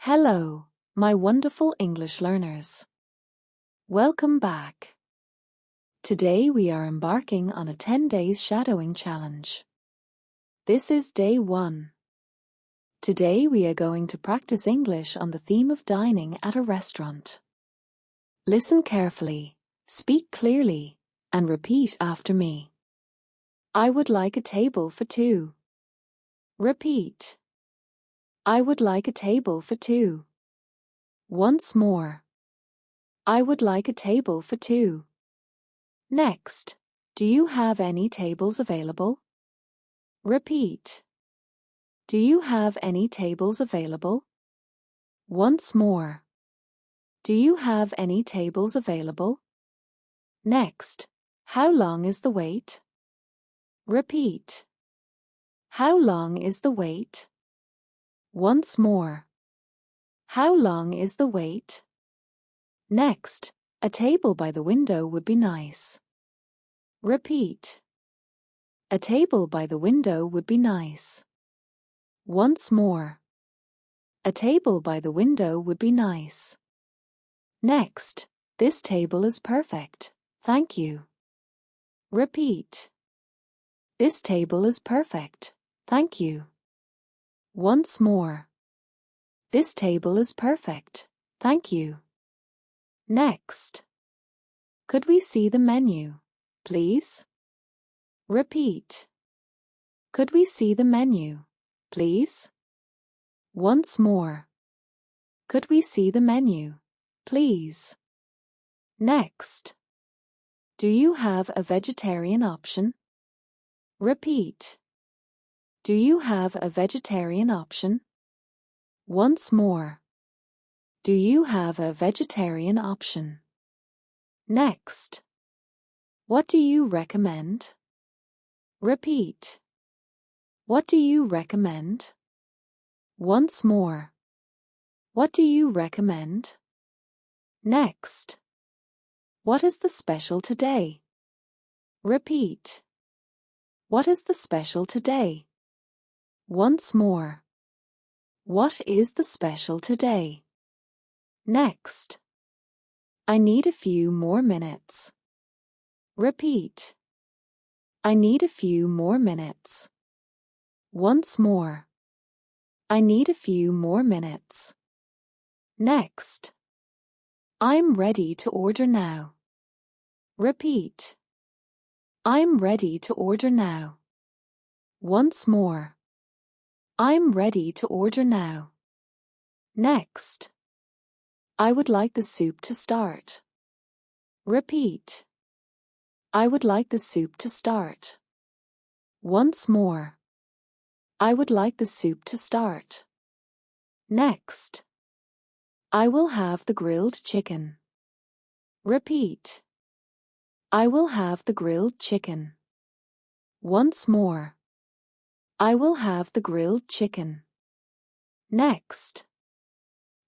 Hello, my wonderful English learners. Welcome back. Today we are embarking on a 10 days shadowing challenge. This is day 1. Today we are going to practice English on the theme of dining at a restaurant. Listen carefully, speak clearly, and repeat after me. I would like a table for 2. Repeat. I would like a table for 2. Once more. I would like a table for 2. Next, do you have any tables available? Repeat. Do you have any tables available? Once more. Do you have any tables available? Next, how long is the wait? Repeat. How long is the wait? Once more. How long is the wait? Next, a table by the window would be nice. Repeat. A table by the window would be nice. Once more. A table by the window would be nice. Next, this table is perfect, thank you. Repeat. This table is perfect, thank you. Once more. This table is perfect, thank you. Next. Could we see the menu, please? Repeat. Could we see the menu, please? Once more. Could we see the menu, please? Next. Do you have a vegetarian option? Repeat. Do you have a vegetarian option? Once more. Do you have a vegetarian option? Next. What do you recommend? Repeat. What do you recommend? Once more. What do you recommend? Next. What is the special today? Repeat. What is the special today? Once more. What is the special today? Next. I need a few more minutes. Repeat. I need a few more minutes. Once more. I need a few more minutes. Next. I'm ready to order now. Repeat. I'm ready to order now. Once more. I'm ready to order now. Next. I would like the soup to start. Repeat. I would like the soup to start. Once more. I would like the soup to start. Next. I will have the grilled chicken. Repeat. I will have the grilled chicken. Once more. I will have the grilled chicken. Next.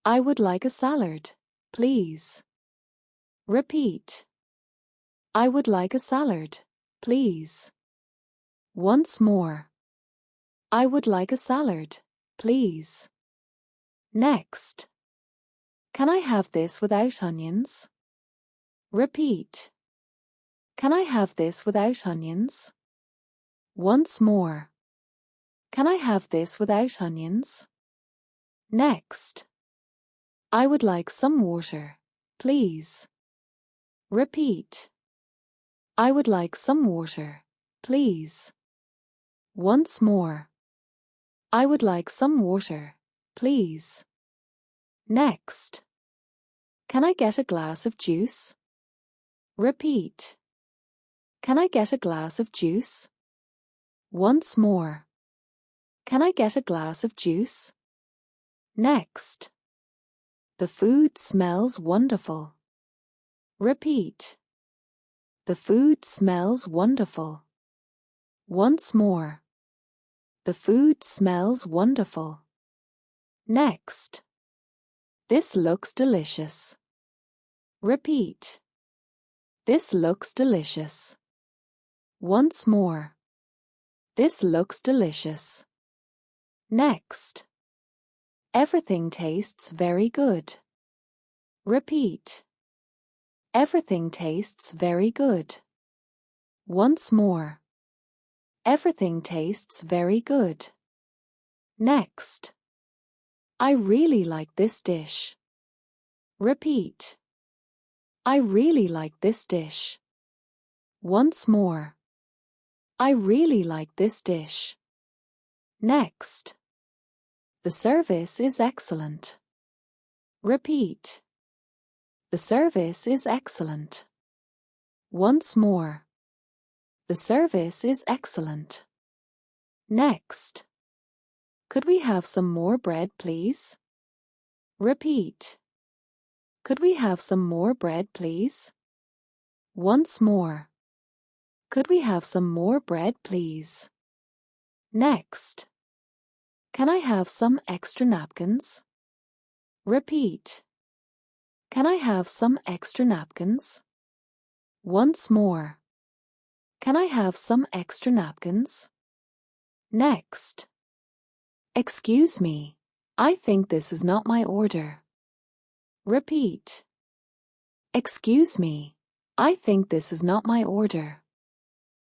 I would like a salad, please. Repeat. I would like a salad, please. Once more. I would like a salad, please. Next. Can I have this without onions? Repeat. Can I have this without onions? Once more. Can I have this without onions? Next. I would like some water, please. Repeat. I would like some water, please. Once more. I would like some water, please. Next. Can I get a glass of juice? Repeat. Can I get a glass of juice? Once more. Can I get a glass of juice? Next. The food smells wonderful. Repeat. The food smells wonderful. Once more. The food smells wonderful. Next. This looks delicious. Repeat. This looks delicious. Once more. This looks delicious. Next. Everything tastes very good. Repeat. Everything tastes very good. Once more. Everything tastes very good. Next. I really like this dish. Repeat. I really like this dish. Once more. I really like this dish. Next. The service is excellent. Repeat. The service is excellent. Once more. The service is excellent. Next. Could we have some more bread, please? Repeat. Could we have some more bread, please? Once more. Could we have some more bread, please? Next. Can I have some extra napkins? Repeat. Can I have some extra napkins? Once more. Can I have some extra napkins? Next. Excuse me, I think this is not my order. Repeat. Excuse me, I think this is not my order.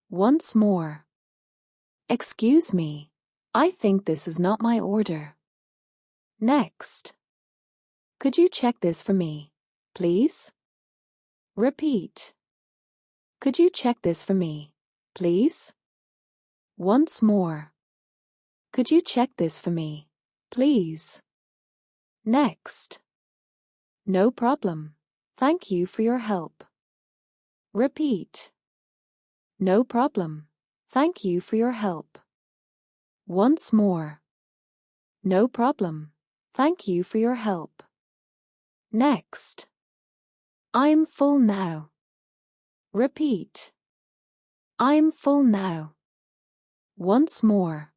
Once more. Excuse me, I think this is not my order. Next. Could you check this for me, please? Repeat. Could you check this for me, please? Once more. Could you check this for me, please? Next. No problem. Thank you for your help. Repeat. No problem. Thank you for your help. Once more. No problem. Thank you for your help. Next. I'm full now. Repeat. I'm full now. Once more.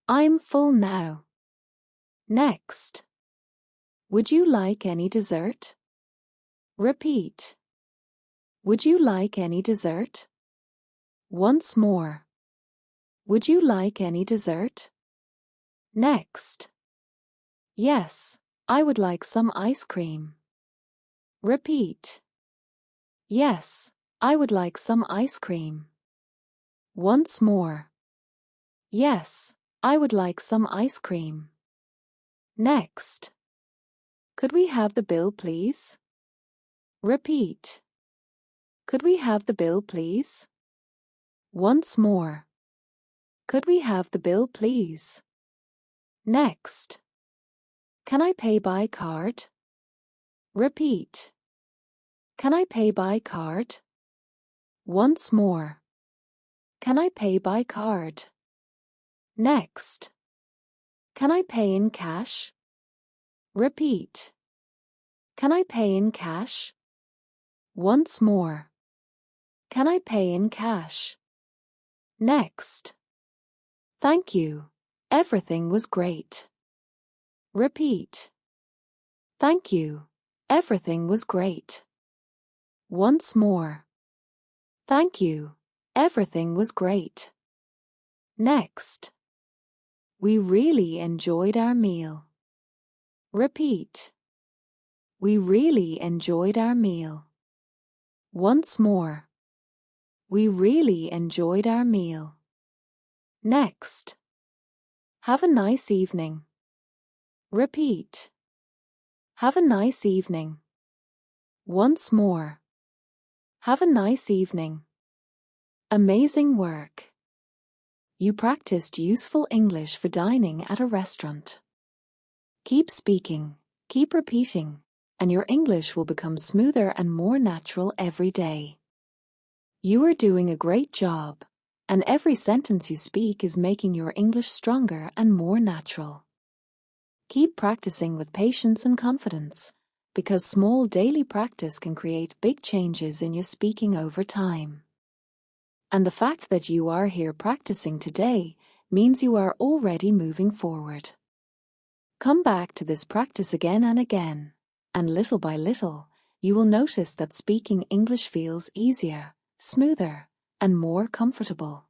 I'm full now. Next. Would you like any dessert? Repeat. Would you like any dessert? Once more. Would you like any dessert? Next. Yes, I would like some ice cream. Repeat. Yes, I would like some ice cream. Once more. Yes, I would like some ice cream. Next. Could we have the bill, please? Repeat. Could we have the bill, please? Once more. Could we have the bill, please? Next. Can I pay by card? Repeat. Can I pay by card? Once more. Can I pay by card? Next. Can I pay in cash? Repeat. Can I pay in cash? Once more. Can I pay in cash? Next. Thank you. Everything was great. Repeat. Thank you. Everything was great. Once more. Thank you. Everything was great. Next. We really enjoyed our meal. Repeat. We really enjoyed our meal. Once more. We really enjoyed our meal. Next. Have a nice evening. Repeat. Have a nice evening. Once more. Have a nice evening. Amazing work. You practiced useful English for dining at a restaurant. Keep speaking, keep repeating, and your English will become smoother and more natural every day. You are doing a great job, and every sentence you speak is making your English stronger and more natural. Keep practicing with patience and confidence, because small daily practice can create big changes in your speaking over time. And the fact that you are here practicing today means you are already moving forward. Come back to this practice again and again, and little by little, you will notice that speaking English feels easier, smoother, and more comfortable.